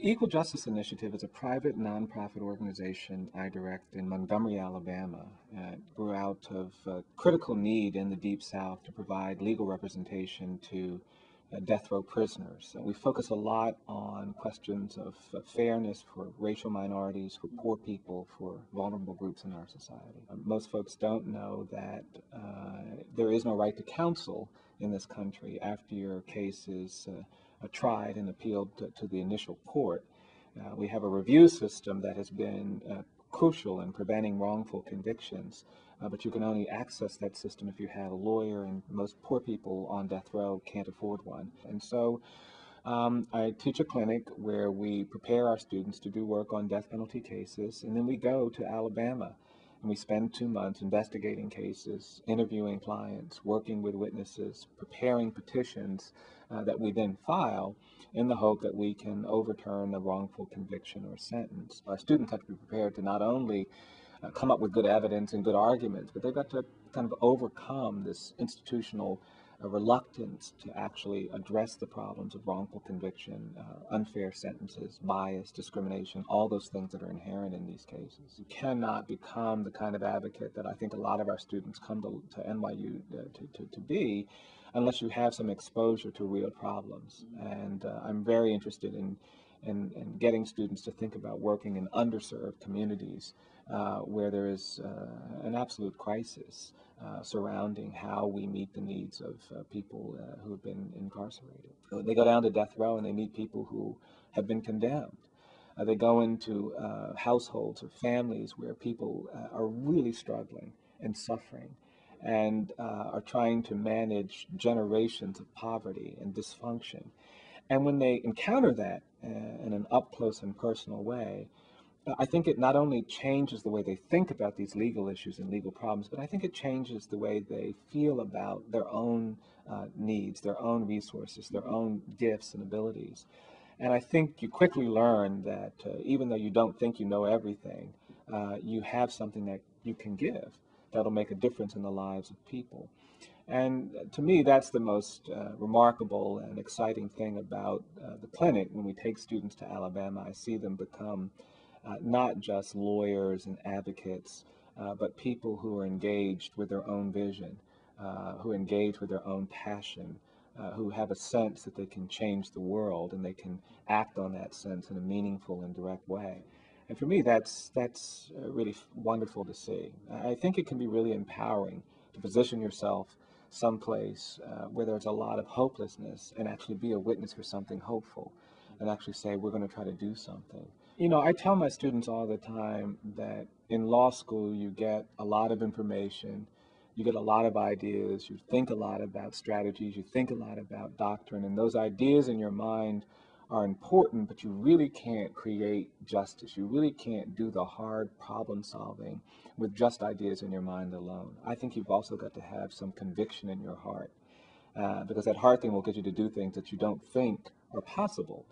Equal Justice Initiative is a private nonprofit organization I direct in Montgomery, Alabama. It grew out of critical need in the Deep South to provide legal representation to death row prisoners. We focus a lot on questions of fairness for racial minorities, for poor people, for vulnerable groups in our society. Most folks don't know that there is no right to counsel in this country after your case is tried and appealed to the initial court. We have a review system that has been crucial in preventing wrongful convictions, but you can only access that system if you have a lawyer, and most poor people on death row can't afford one. And so I teach a clinic where we prepare our students to do work on death penalty cases, and then we go to Alabama and we spend 2 months investigating cases, interviewing clients, working with witnesses, preparing petitions that we then file in the hope that we can overturn a wrongful conviction or sentence. Our students have to be prepared to not only come up with good evidence and good arguments, but they've got to kind of overcome this institutional reluctance to actually address the problems of wrongful conviction, unfair sentences, bias, discrimination, all those things that are inherent in these cases. You cannot become the kind of advocate that I think a lot of our students come to NYU to be unless you have some exposure to real problems. And I'm very interested in getting students to think about working in underserved communities where there is an absolute crisis surrounding how we meet the needs of people who have been incarcerated. They go down to death row and they meet people who have been condemned. They go into households or families where people are really struggling and suffering and are trying to manage generations of poverty and dysfunction. And when they encounter that in an up-close and personal way, I think it not only changes the way they think about these legal issues and legal problems, but I think it changes the way they feel about their own needs, their own resources, their own gifts and abilities. And I think you quickly learn that even though you don't think you know everything, you have something that you can give that'll make a difference in the lives of people. And to me, that's the most remarkable and exciting thing about the clinic. When we take students to Alabama, I see them become not just lawyers and advocates, but people who are engaged with their own vision, who engage with their own passion, who have a sense that they can change the world and they can act on that sense in a meaningful and direct way. And for me, that's really wonderful to see. I think it can be really empowering to position yourself someplace where there's a lot of hopelessness and actually be a witness for something hopeful and actually say, we're going to try to do something. You know, I tell my students all the time that in law school, you get a lot of information, you get a lot of ideas, you think a lot about strategies, you think a lot about doctrine, and those ideas in your mind are important, but you really can't create justice. You really can't do the hard problem solving with just ideas in your mind alone. I think you've also got to have some conviction in your heart, because that heart thing will get you to do things that you don't think are possible.